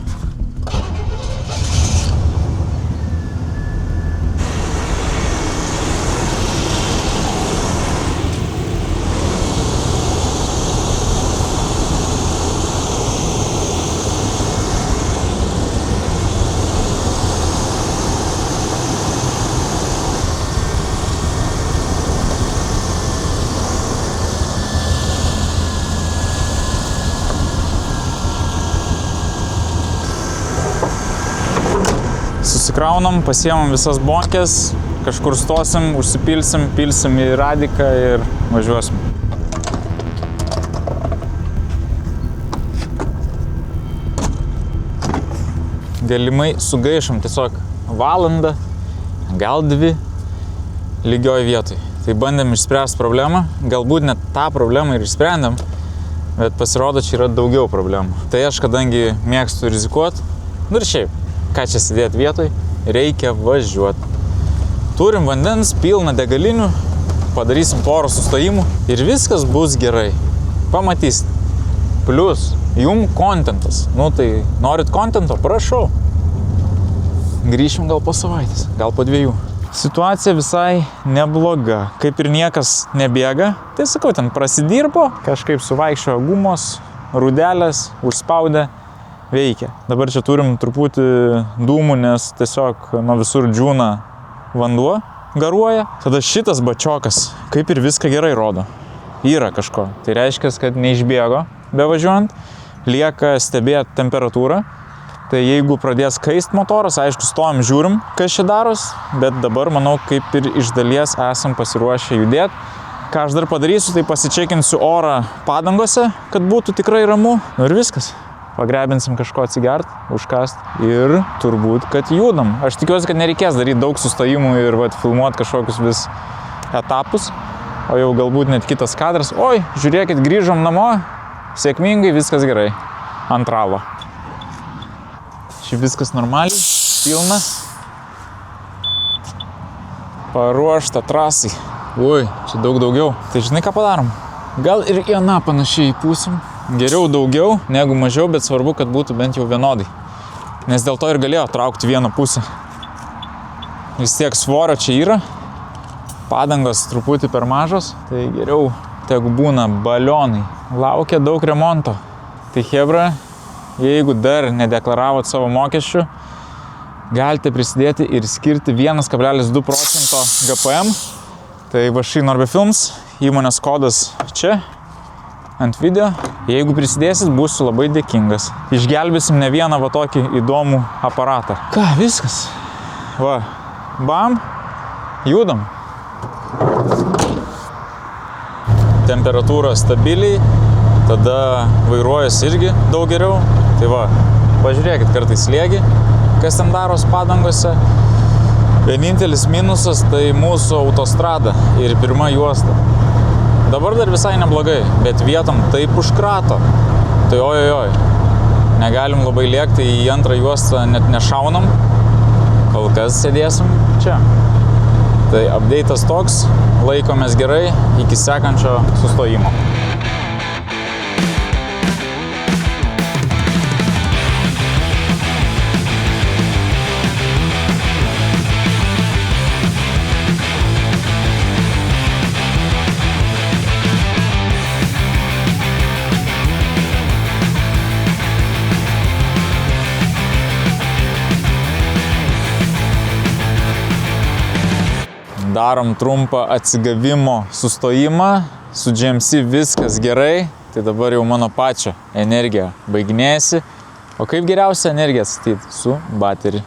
Susikraunam, pasiemam visas bonkes, kažkur stosim, užsipilsim, pilsim į radiką ir važiuosim. Galimai sugaišam tiesiog valandą, gal 2 lygioj vietoj. Tai bandėm išspręsti problemą, galbūt net tą problemą ir išsprendėm, bet pasirodo, čia yra daugiau problemų. Tai aš, kadangi mėgstu rizikuoti, nu ir šiaip, ką čia sėdėti vietoj, reikia važiuoti. Turim vandens, pilną degalinių, padarysim porą sustojimų ir viskas bus gerai. Pamatysit. Plius, jum kontentas. Nu tai norit kontento? Prašau. Grįšim gal po savaitės, gal po 2. Situacija visai nebloga. Kaip ir niekas nebėga, tai sakau, ten prasidirbo, kažkaip suvaikščiojo gumos, rūdelės, užspaudė. Veikia. Dabar čia turim truputį dūmų, nes tiesiog nuo visur džiūna vanduo, garuoja. Tada šitas bačiokas kaip ir viską gerai rodo. Yra kažko. Tai reiškia, kad neišbėgo bevažiuojant, lieka stebėti temperatūrą. Tai jeigu pradės kaist motoras, aišku, stojam, žiūrim, kas čia daros, bet dabar, manau, kaip ir iš dalies esam pasiruošę judėti. Ką aš dar padarysiu, tai pasičekinsiu orą padangose, kad būtų tikrai ramu. Nu ir viskas. Pagrebinsim kažko atsigert, užkast ir turbūt, kad judam. Aš tikiuosi, kad nereikės daryti daug sustojimų ir filmuoti kažkokius vis etapus, o jau galbūt net kitas kadras. Oi, žiūrėkit, grįžom namo, sėkmingai, viskas gerai. Antralo. Čia viskas normaliai, pilna. Paruošta trasai. Oi, čia daug daugiau. Tai žinai, ką padarom? Gal ir į aną panašiai įpūsim. Geriau daugiau negu mažiau, bet svarbu, kad būtų bent jau vienodai. Nes dėl to ir galėjo traukti vieną pusę. Vis tiek svorio čia yra. Padangos truputį per mažos. Tai geriau tegu būna balionai. Laukia daug remonto. Tai chebra, jeigu dar nedeklaravot savo mokesčių, galite prisidėti ir skirti 1,2% GPM. Tai VŠ Norbe Films, įmonės kodas čia. Ant video. Jeigu prisidėsit, būsiu labai dėkingas. Išgelbėsim ne vieną va tokį įdomų aparatą. Ką, viskas. Va, bam, judam. Temperatūra stabiliai, tada vairuojas irgi daug geriau. Tai va, pažiūrėkit kartais slėgį, kas ten daros padangose. Vienintelis minusas tai mūsų autostrada ir pirma juosta. Dabar dar visai neblogai, bet vietom taip užkrato. Tai ojojoj. negalim labai lėkti į antrą juostą, net nešaunam. Kol kas sėdėsim čia. Tai update'as toks, laikomės gerai iki sekančio sustojimo. Darom trumpą atsigavimo sustojimą, su GMC viskas gerai, tai dabar jau mano pačio energija baiginėjasi. O kaip geriausia energija atstatyti? Su baterį.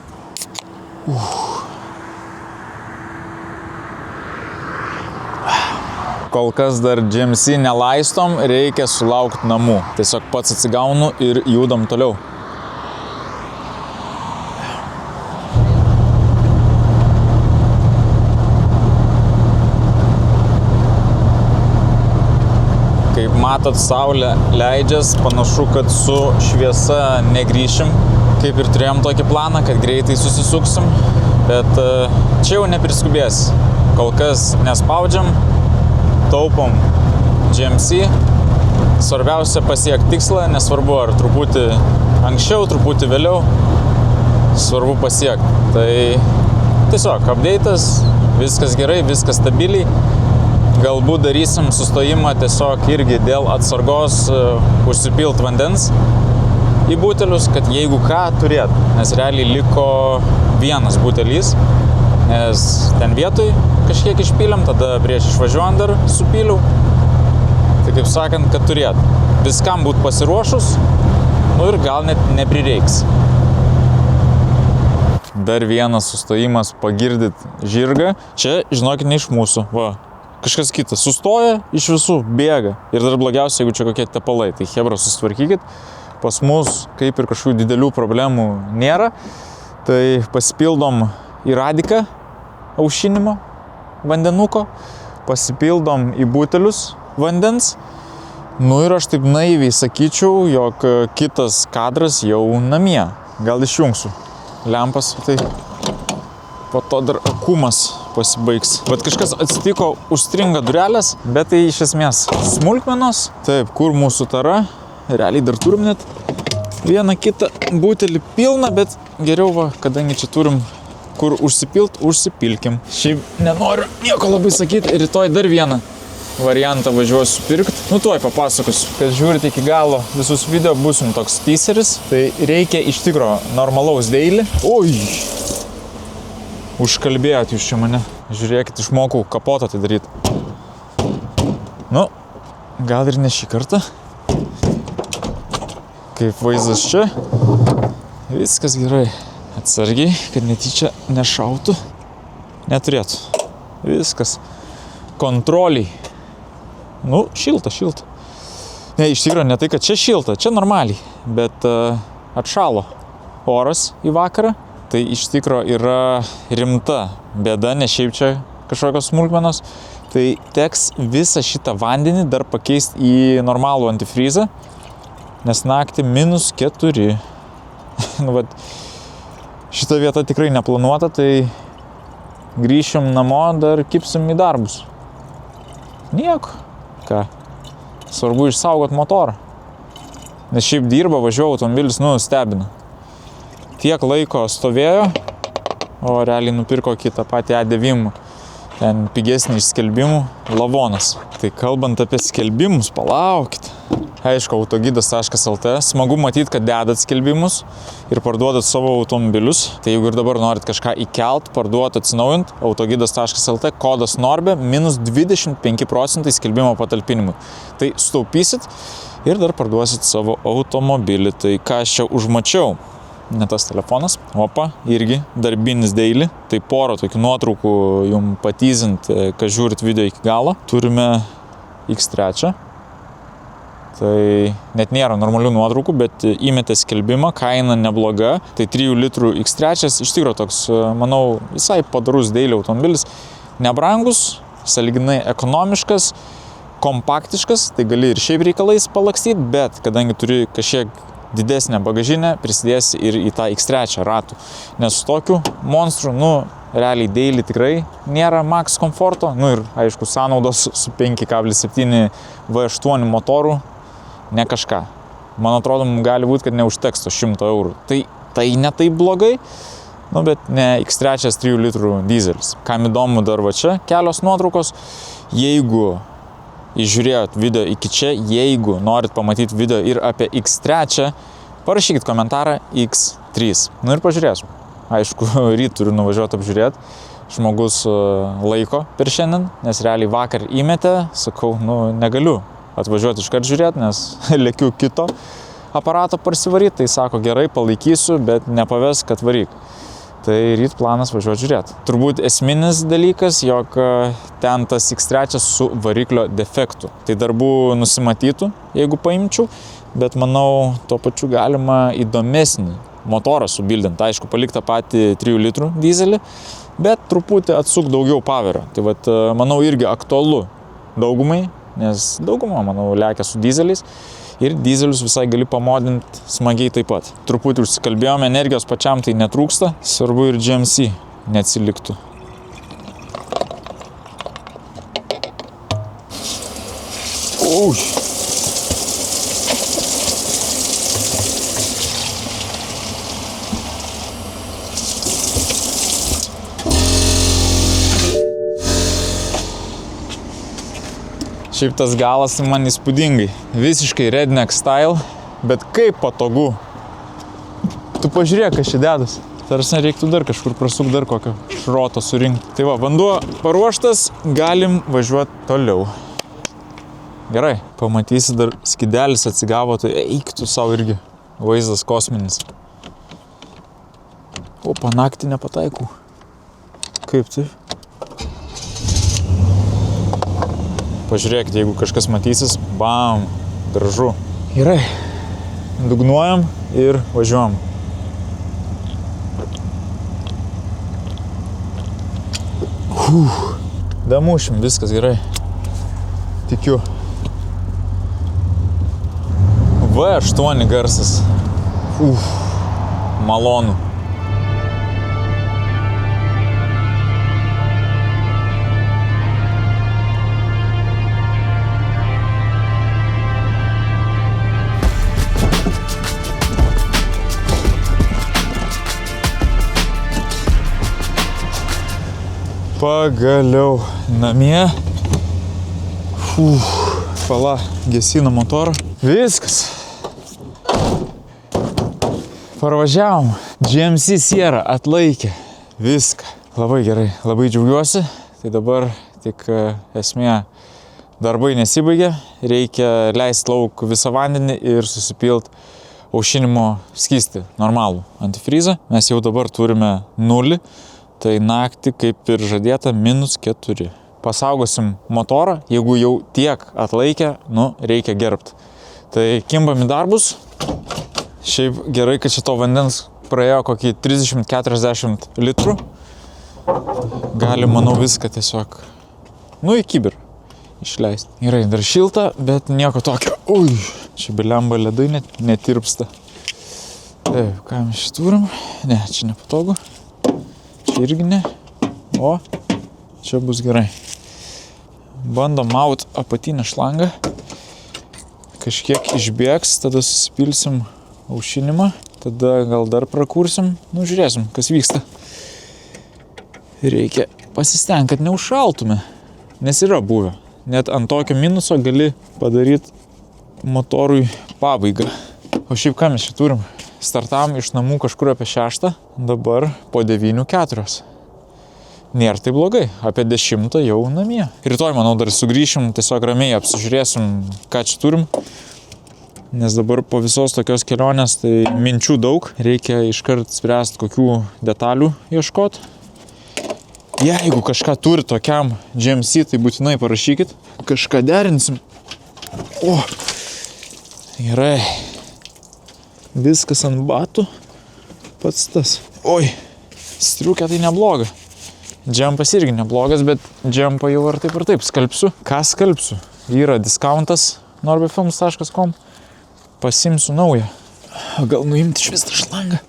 Kol kas dar GMC nelaistom, reikia sulaukti namų. Tiesiog pats atsigaunu ir judam toliau. Kaip matot, saulė leidžias, panašu, kad su šviesa negrįšim. Kaip ir turėjom tokį planą, kad greitai susisuksim, bet čia jau nepriskubės. Kol kas nespaudžiam, taupom GMC. Svarbiausia pasiekti tikslą, nesvarbu ar truputį anksčiau, truputį vėliau, svarbu pasiekti. Tai tiesiog update'as, viskas gerai, viskas stabiliai. Galbūt darysim sustojimą tiesiog irgi dėl atsargos užsipilt vandens į butelius, kad jeigu ką turėt, nes realiai liko vienas butelis, nes ten vietoj kažkiek išpylėm, tada prieš išvažiuojant dar supyliau. Tai kaip sakant, kad turėt. Viskam būt pasiruošus, nu ir gal net neprireiks. Dar vienas sustojimas, pagirdyt žirgą. Čia, žinokit, ne iš mūsų, va. Kažkas kitas sustoja, iš visų bėga. Ir dar blogiausia, jeigu čia kokie tepalai. Tai chebra, susitvarkykit. Pas mus kaip ir kažkokių didelių problemų nėra. Tai pasipildom į radiką aušinimo vandenuko. Pasipildom į butelius vandens. Nu ir aš taip naiviai sakyčiau, jog kitas kadras jau namie. Gal išjungsiu lempas, tai po to dar akumas pasibaigs. Bet kažkas atsitiko, užstringa durelės, bet tai iš esmės smulkmenos. Taip, kur mūsų tara? Realiai dar turim net vieną kitą butelį pilną, bet geriau va, kadangi čia turim kur užsipilt, užsipilkim. Šiaip nenoriu nieko labai sakyti, rytoj dar vieną variantą važiuosiu pirkti. Nu tuoj papasakosiu, kad žiūrite iki galo visus video, būsim toks teaseris. Tai reikia iš tikro normalaus daily. Oi! Užkalbėjot jūs čia mane. Žiūrėkit, išmokau kapotą tai daryti. Nu, gal ir ne šį kartą. Kaip vaizdas čia. Viskas gerai. Atsargiai, kad netyčia nešautų. Neturėtų. Viskas. Kontroliai. Nu, šilta. Ne, iš tikrųjų, ne tai, kad čia šilta. Čia normaliai. Bet atšalo oras į vakarą. Tai iš tikro yra rimta bėda, ne šiaip čia kažkokios smulkmenos. Tai teks visą šitą vandenį dar pakeisti į normalų antifrizą, nes naktį -4. Nu, vat, šita vieta tikrai neplanuota, tai grįšim namo, dar kipsim į darbus. Nieko. Ką? Svarbu išsaugot motorą. Nes šiaip dirba, važiuoja automobilis, nu, stebina. Tiek laiko stovėjo, o realiai nupirko kitą patį A9, ten pigesnį iš skelbimų, lavonas. Tai kalbant apie skelbimus, palaukit. Aišku, autogidas.lt, smagu matyti, kad dedat skelbimus ir parduodat savo automobilius. Tai jeigu ir dabar norit kažką įkelt, parduot, atsinaujint, autogidas.lt, kodas NORBE, -25% skelbimo patalpinimui. Tai sutaupysit ir dar parduosit savo automobilį. Tai ką aš čia užmačiau? Ne tas telefonas. Opa, irgi darbinis daily. Tai porą tokių nuotraukų jums patyzint, kad žiūrit video iki galo. Turime X3. Tai net nėra normalių nuotraukų, bet įmetė skelbimą, kaina nebloga. Tai 3 litrų X3, iš tikrųjų toks, manau, visai padarus daily automobilis. Nebrangus, sąlyginai ekonomiškas, kompaktiškas, tai gali ir šiaip reikalais palakstyti, bet kadangi turi kažkiek didesnę bagažinę prisidėsi ir į tą X3 ratų. Nes su tokiu monstru, realiai daily tikrai nėra max komforto. Ir aišku, sąnaudos su 5,7 V8 motoru ne kažką. Man atrodo, gali būti, kad neužteks to 100 eurų. Tai ne taip blogai, bet ne X3 3 litrų dizelis. Kam įdomu dar va čia, kelios nuotraukos. Jeigu įžiūrėjot video iki čia, jeigu norit pamatyti video ir apie X3, parašykit komentarą X3. Ir pažiūrėsim. Aišku, ryt turiu nuvažiuoti apžiūrėti. Žmogus laiko per šiandien, nes realiai vakar įmetė, sakau, negaliu atvažiuoti iškart žiūrėti, nes lėkiu kito aparato parsivaryti. Tai sako, gerai, palaikysiu, bet nepaves, kad varyk. Tai ryt planas važiuoti žiūrėti. Turbūt esminis dalykas, jog ten tas X3 su variklio defektu. Tai darbų nusimatytų, jeigu paimčiau, bet manau, tuo pačiu galima įdomesnį motorą subildinti. Aišku, palikti tą patį 3 litrų dizelį, bet truputį atsuk daugiau powerio. Tai vat, manau, irgi aktualu daugumai, nes dauguma, manau, lekia su dizeliais. Ir dizelius visai gali pamodinti smagiai taip pat. Truputį užsikalbėjome, energijos pačiam tai netrūksta, svarbu ir GMC neatsiliktų. Šiaip tas galas man įspūdingai. Visiškai redneck style, bet kaip patogu. Tu pažiūrėk, kas čia dedas. Tarsi reiktų dar kažkur prasuk, dar kokio šroto surinkti. Tai va, vanduo paruoštas, galim važiuoti toliau. Gerai, pamatysi, dar skidelis atsigavo, tai eik tu savo irgi. Vaizdas kosminis. Opa, naktį nepataikau. Kaip tai? Pažiūrėkit, jeigu kažkas matysis, bam, gražu. Gerai, dugnuojam ir važiuojam. Damušim, viskas gerai. Tikiu. V8 garsas. Malonu. Pagaliau namie. Pala, gesina motorą. Viskas. Parvažiavom. GMC Sierra atlaikė viską. Labai gerai, labai džiaugiuosi. Tai dabar tik esmė, darbai nesibaigė. Reikia leisti lauk visą vandenį ir susipilti aušinimo skystį, normalų antifrizą. Mes jau dabar turime 0. Tai naktį, kaip ir žadėta, -4. Pasaugosim motorą, jeigu jau tiek atlaikė, reikia gerbti. Tai kimbam į darbus. Šiaip gerai, kad šito vandens praėjo kokį 30-40 litrų. Gali, manau, viską tiesiog, į kibirą išleisti. Gerai, dar šilta, bet nieko tokio. Čia bilemba ledai netirpsta. Taip, ką mes čia turim? Ne, čia nepatogu. Čia irgi ne. O, čia bus gerai. Bandom maut apatinę šlangą. Kažkiek išbėgs, tada susipilsim aušinimą. Tada gal dar prakursim. Žiūrėsim, kas vyksta. Reikia pasistengti, kad neužšaltume. Nes yra buvę. Net ant tokio minuso gali padaryti motorui pabaigą. O šiaip ką mes čia turim? Startavom iš namų kažkur apie 6, dabar po 9:04. Nėra tai blogai, apie 10 jau namie. Rytoj, manau, dar sugrįšim, tiesiog ramiai apsižiūrėsim, ką čia turim. Nes dabar po visos tokios kelionės, tai minčių daug. Reikia iškart spręsti, kokių detalių ieškoti. Jeigu kažką turi tokiam GMC, tai būtinai parašykit. Kažką derinsim. Gerai. Viskas ant batų, pats tas. Striukė tai nebloga. Džempas irgi neblogas, bet džempą jau ar taip skalbsiu. Ką skalbsiu? Yra discountas norbefilms.com. Pasimsiu naują. Gal nuimti iš vis tą šlangą?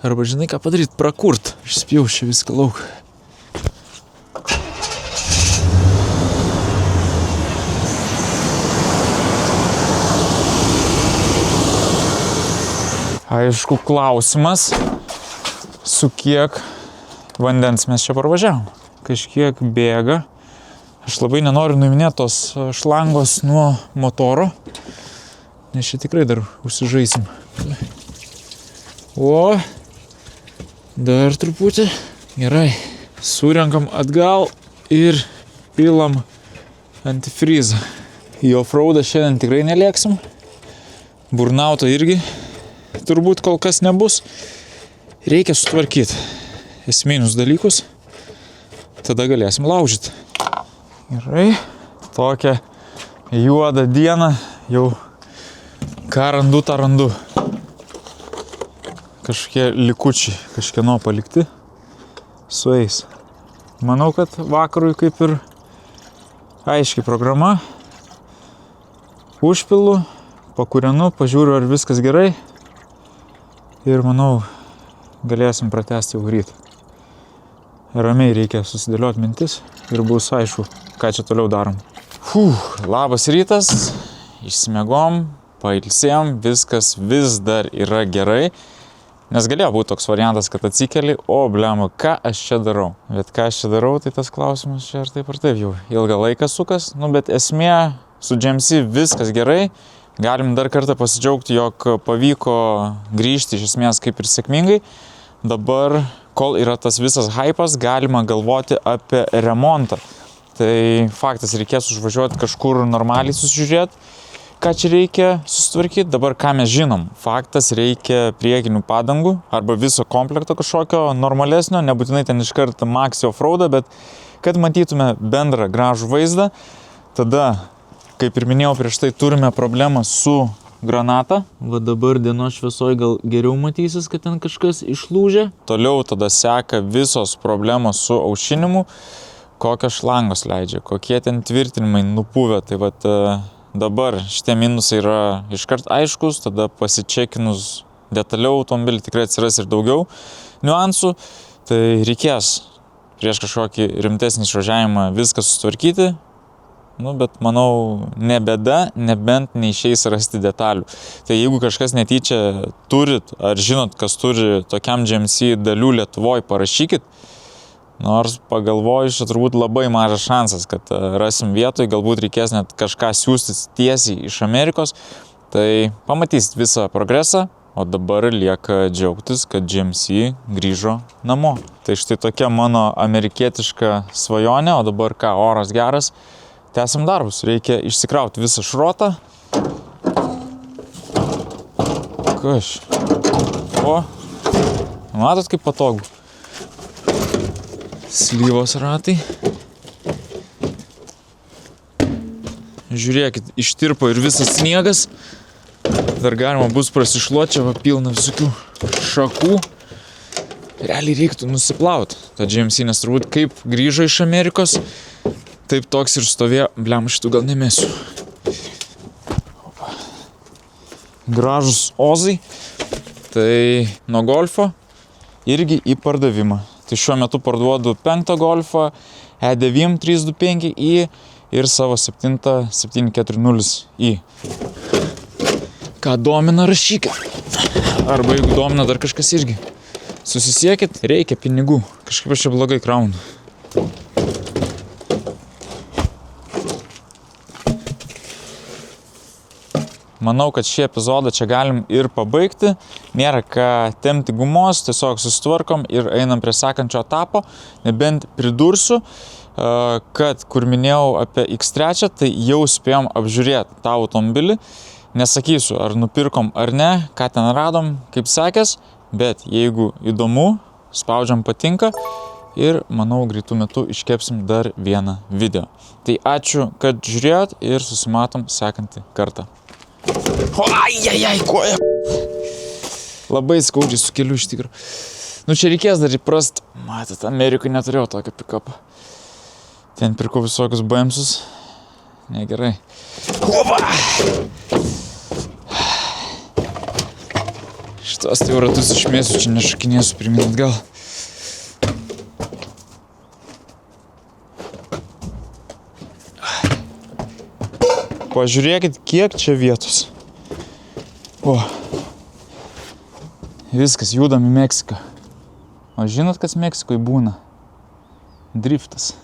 Arba žinai ką padaryti, prakurt. Išspjaus čia viską lauk. Aišku, klausimas, su kiek vandens mes čia parvažiavom. Kažkiek bėga. Aš labai nenoriu nuiminėti tos šlangos nuo motoro, nes čia tikrai dar užsižaisim. O, dar truputį. Gerai. Surenkam atgal ir pilam antifrizą. Į offroadą šiandien tikrai nelėksim. Burnauto irgi turbūt kol kas nebus. Reikia sutvarkyti esminius dalykus. Tada galėsim laužyti. Gerai. Tokią juodą dieną jau ką randu, tą randu. Kažkokie likučiai, kažkieno palikti sueis. Manau, kad vakarui kaip ir aiškiai programa. Užpilu, pakūrenu, pažiūriu, ar viskas gerai. Ir manau, galėsim pratęsti jau ryt. Ramiai reikia susidėlioti mintis ir bus aišku, ką čia toliau darom. Labas rytas, išsimiegom, pailsėjom, viskas vis dar yra gerai. Nes galėjo būti toks variantas, kad atsikeli, o blema, ką aš čia darau. Bet ką aš čia darau, tai tas klausimas čia ar taip jau ilgą laiką sukas. Bet esmė su GMC viskas gerai. Galim dar kartą pasidžiaugti, jog pavyko grįžti iš esmės kaip ir sėkmingai. Dabar, kol yra tas visas hypas, galima galvoti apie remontą. Tai faktas, reikės užvažiuoti kažkur normaliai susižiūrėti, ką čia reikia susitvarkyti. Dabar ką mes žinom, faktas, reikia priekinių padangų arba viso komplekto kažkokio normalesnio, nebūtinai ten iš karto maxi offroadą, bet kad matytume bendrą gražų vaizdą. Tada, kaip ir minėjau prieš tai, turime problemą su granata. Va dabar dienos šviesoj gal geriau matysis, kad ten kažkas išlūžė. Toliau tada seka visos problemos su aušinimu, kokios šlangos leidžia, kokie ten tvirtinimai nupuvę. Tai vat dabar šitie minusai yra iškart aiškus, tada pasičekinus detaliau automobilį tikrai atsiras ir daugiau niuansų. Tai reikės prieš kažkokį rimtesnį išvažiavimą viską susitvarkyti. Bet manau, ne bėda, nebent neišeis rasti detalių. Tai jeigu kažkas netyčia turit, ar žinot, kas turi tokiam GMC dalių Lietuvoj, parašykit. Nors pagalvoju, čia turbūt labai mažas šansas, kad rasim vietoj, galbūt reikės net kažką siųstis tiesiai iš Amerikos. Tai pamatysit visą progresą, o dabar lieka džiaugtis, kad GMC grįžo namo. Tai štai tokia mano amerikietiška svajonė, o dabar ką, oras geras. Tęsim darbus, reikia išsikrauti visą šrotą. Kaž. O, matot kaip patogu. Slyvos ratai. Žiūrėkit, ištirpo ir visas sniegas. Dar galima bus prasišluoti, čia va pilna visokių šakų. Realiai reiktų nusiplauti tą GMC, nes turbūt kaip grįžo iš Amerikos, taip toks ir stovėjo, blem, šitų gal nemėsiu. Gražus ozai, tai nuo Golfo irgi į pardavimą. Tai šiuo metu parduodu 5 Golfą, E9 325i ir savo 7 740i. Ką domina, rašykit. Arba jeigu domina dar kažkas irgi. Susisiekit, reikia pinigų. Kažkaip aš čia blogai kraunu. Manau, kad šį epizodą čia galim ir pabaigti. Nėra ką tempti gumos, tiesiog susitvarkom ir einam prie sekančio etapo. Nebent pridursiu, kad kur minėjau apie X3, tai jau spėjom apžiūrėti tą automobilį. Nesakysiu, ar nupirkom ar ne, ką ten radom, kaip sekės, bet jeigu įdomu, spaudžiam patinka ir manau greitų metų iškepsim dar vieną video. Tai ačiū, kad žiūrėjot ir susimatom sekantį kartą. Ai, koja. Labai skaudžiai su keliu iš tikrųjų. Čia reikės dar įprast. Matot, Amerikai neturėjau tokio pick-upą. Ten pirkau visokius BMW'us. Negerai. Opa! Tas tai jau ratus išmėsiu, čia nešakinėsiu pirmin atgal. Pažiūrėkit, kiek čia vietos. O. Viskas, judam į Meksiką. O žinot, kas Meksikoje būna? Driftas.